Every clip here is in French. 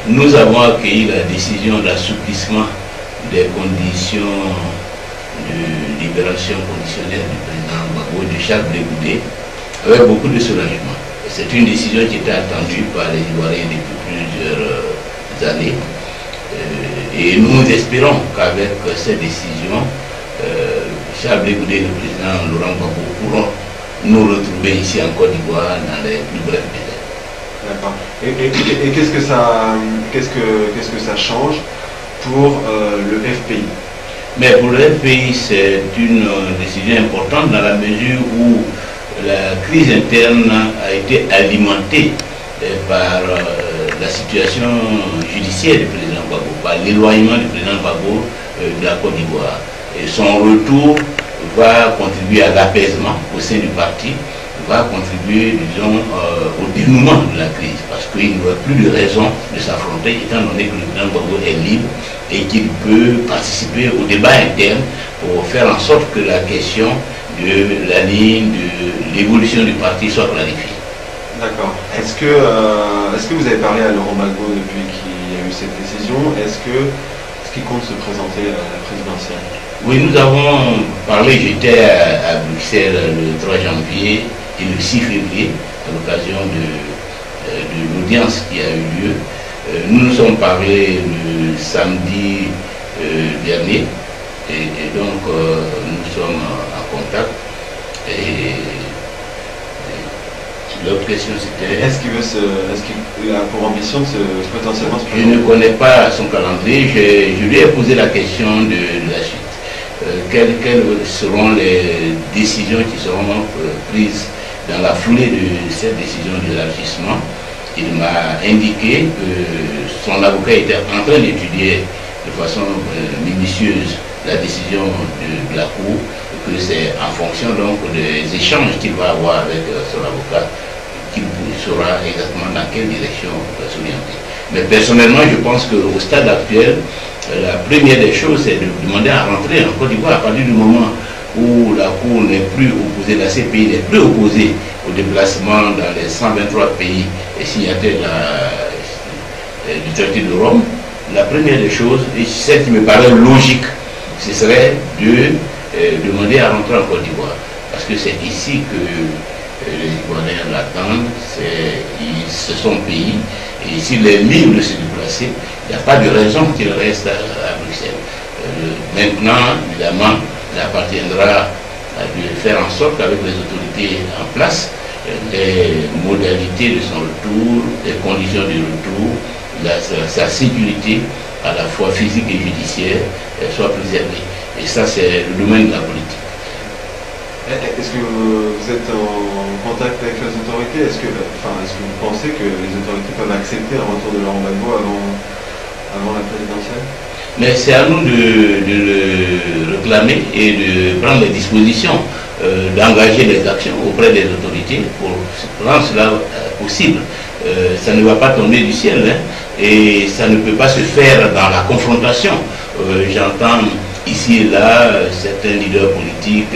Nous avons accueilli la décision d'assouplissement des conditions de libération conditionnelle du président Gbagbo, de Charles Blé Goudé, avec beaucoup de soulagement. C'est une décision qui était attendue par les Ivoiriens depuis plusieurs années. Et nous espérons qu'avec cette décision, Charles Blé Goudé et le président Laurent Gbagbo pourront nous retrouver ici en Côte d'Ivoire dans les plus brefs délais. D'accord. Et qu'est-ce que ça change pour le FPI? Mais pour le FPI, c'est une décision importante dans la mesure où la crise interne a été alimentée par la situation judiciaire du président Gbagbo, par l'éloignement du président Gbagbo de la Côte d'Ivoire. Et son retour va contribuer à l'apaisement au sein du parti, va contribuer, disons, au dénouement de la crise, parce qu'il n'y aura plus de raison de s'affronter, étant donné que le président Gbagbo est libre et qu'il peut participer au débat interne pour faire en sorte que la question de la ligne, de l'évolution du parti soit clarifiée. D'accord. Est-ce que vous avez parlé à Laurent Gbagbo depuis qu'il y a eu cette décision? Est-ce qu'il compte se présenter à la présidentielle? Oui, nous avons parlé, j'étais à Bruxelles le 3 janvier et le 6 février, à l'occasion de l'audience qui a eu lieu. Nous nous sommes parlé le samedi dernier, et donc nous sommes en contact. Et l'autre question c'était... Est-ce qu'il a pour ambition de potentiellement se présenter? Je ne connais pas son calendrier, je lui ai posé la question de la suite. Quelles seront les décisions qui seront prises dans la foulée de cette décision d'élargissement? Il m'a indiqué que son avocat était en train d'étudier de façon minutieuse la décision de la Cour, que c'est en fonction donc des échanges qu'il va avoir avec son avocat qu'il saura exactement dans quelle direction s'orienter. Mais personnellement, je pense qu'au stade actuel, la première des choses, c'est de demander à rentrer en Côte d'Ivoire à partir du moment où la Cour n'est plus opposée, la CPI n'est plus opposée au déplacement dans les 123 pays signataires du traité de Rome. La première des choses, et celle qui me paraît logique, ce serait de demander à rentrer en Côte d'Ivoire. Parce que c'est ici que les Ivoiriens l'attendent, c'est son pays, et s'il est libre de se déplacer, il n'y a pas de raison qu'il reste à Bruxelles. Maintenant, évidemment, il appartiendra de faire en sorte qu'avec les autorités en place, les modalités de son retour, les conditions de retour, sa sécurité, à la fois physique et judiciaire, soient préservées. Et ça, c'est le domaine de la politique. Est-ce que vous êtes en contact avec les autorités? Est-ce que vous pensez que les autorités peuvent accepter un retour de Laurent Gbagbo avant la présidentielle? Mais c'est à nous de le réclamer et de prendre les dispositions, d'engager les actions auprès des autorités pour rendre cela possible. Ça ne va pas tomber du ciel, hein, et ça ne peut pas se faire dans la confrontation. J'entends ici et là certains leaders politiques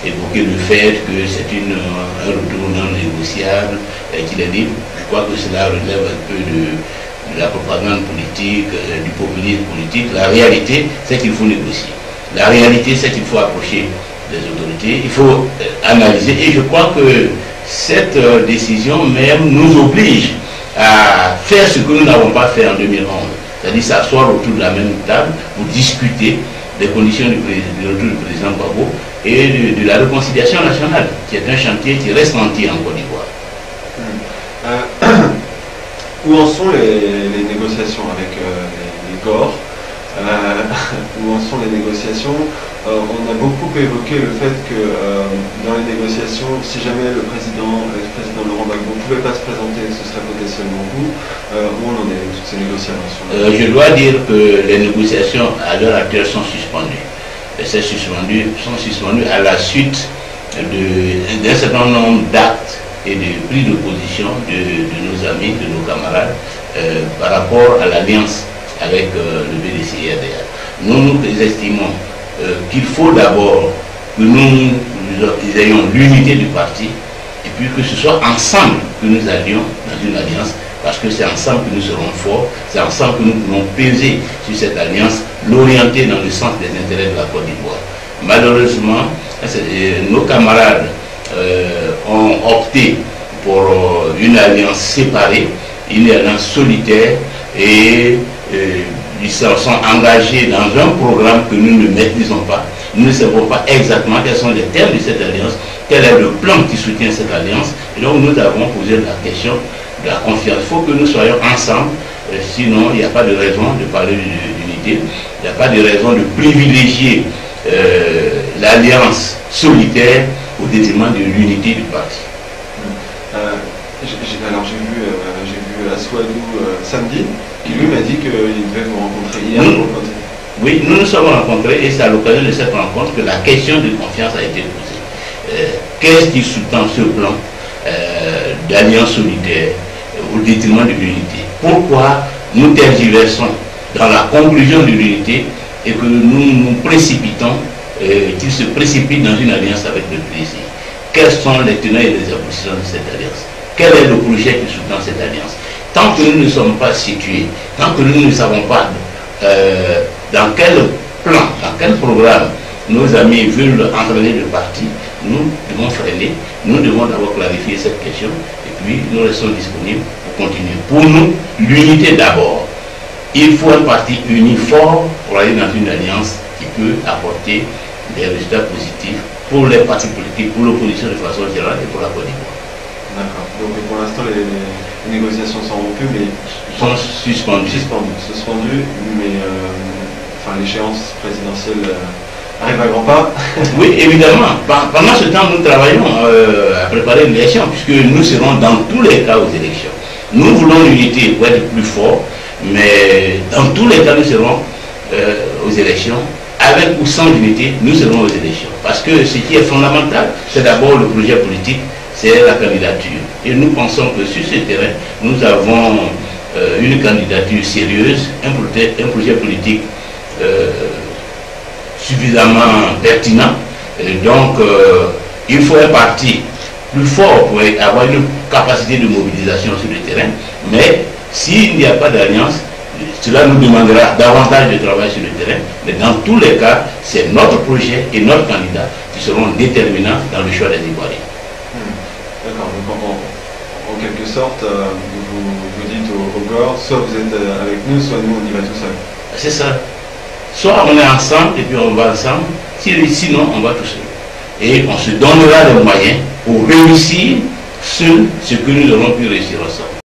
évoquer le fait que c'est un retour non négociable, qu'il est libre. Je crois que cela relève un peu de la propagande politique, du populisme politique. La réalité, c'est qu'il faut négocier. La réalité, c'est qu'il faut approcher des autorités. Il faut analyser. Et je crois que cette décision même nous oblige à faire ce que nous n'avons pas fait en 2011. C'est-à-dire s'asseoir autour de la même table pour discuter des conditions du retour du président Gbagbo et de la réconciliation nationale, qui est un chantier qui reste entier en Côte d'Ivoire. Où en sont les négociations avec les corps? Où en sont les négociations? On a beaucoup évoqué le fait que dans les négociations, si jamais l'ex-président Laurent Gbagbo ne pouvait pas se présenter, ce serait potentiellement vous. Où on en est avec toutes ces négociations? Je dois dire que les négociations à l'heure actuelle sont suspendues. Et sont suspendues à la suite d'un certain nombre d'actes et de prise de position de nos amis, de nos camarades, par rapport à l'alliance avec le BDC-RDA. Nous estimons qu'il faut d'abord que nous ayons l'unité du parti, et puis que ce soit ensemble que nous allions dans une alliance, parce que c'est ensemble que nous serons forts, c'est ensemble que nous pouvons peser sur cette alliance, l'orienter dans le sens des intérêts de la Côte d'Ivoire. Malheureusement, nos camarades ont opté pour une alliance séparée, une alliance solitaire, et ils se sont engagés dans un programme que nous ne maîtrisons pas. Nous ne savons pas exactement quels sont les termes de cette alliance, quel est le plan qui soutient cette alliance. Et donc nous avons posé la question de la confiance. Il faut que nous soyons ensemble, sinon il n'y a pas de raison de parler d'unité, il n'y a pas de raison de privilégier l'alliance solitaire au détriment de l'unité du parti. Alors j'ai vu Aswadou samedi, qui lui m'a dit qu'il devait vous rencontrer hier. Oui, nous nous sommes rencontrés et c'est à l'occasion de cette rencontre que la question de confiance a été posée. Qu'est-ce qui sous-tend ce plan d'alliance solitaire au détriment de l'unité? Pourquoi nous tergiversons dans la conclusion de l'unité et que nous nous précipitons, qu'ils se précipitent dans une alliance avec le plaisir? Quels sont les tenants et les aboutissants de cette alliance? Quel est le projet qui sous-tend cette alliance? Tant que nous ne sommes pas situés, tant que nous ne savons pas dans quel plan, dans quel programme nos amis veulent entraîner le parti, nous devons freiner, nous devons d'abord clarifier cette question et puis nous restons disponibles pour continuer. Pour nous, l'unité d'abord. Il faut un parti uni fort pour aller dans une alliance qui peut apporter des résultats positifs pour les partis politiques, pour l'opposition de façon générale et pour la Côte d'Ivoire. D'accord. Donc pour l'instant, les négociations sont rompues, mais sont suspendues. Suspendues, mais l'échéance présidentielle arrive à grands pas. Oui, évidemment. Pendant ce temps, nous travaillons à préparer l'élection, puisque nous serons dans tous les cas aux élections. Nous voulons l'unité pour être plus fort, mais dans tous les cas, nous serons aux élections. Avec ou sans unité, nous serons aux élections. Parce que ce qui est fondamental, c'est d'abord le projet politique, c'est la candidature. Et nous pensons que sur ce terrain, nous avons une candidature sérieuse, un projet politique suffisamment pertinent. Et donc, il faut un parti plus fort pour avoir une capacité de mobilisation sur le terrain. Mais s'il n'y a pas d'alliance, cela nous demandera davantage de travail sur le terrain. Mais dans tous les cas, c'est notre projet et notre candidat qui seront déterminants dans le choix des Ivoiriens. D'accord, donc en quelque sorte, vous dites au GOR, soit vous êtes avec nous, soit nous on y va tout seul. C'est ça. Soit on est ensemble et puis on va ensemble, sinon on va tout seul. Et on se donnera les moyens pour réussir ce que nous aurons pu réussir ensemble.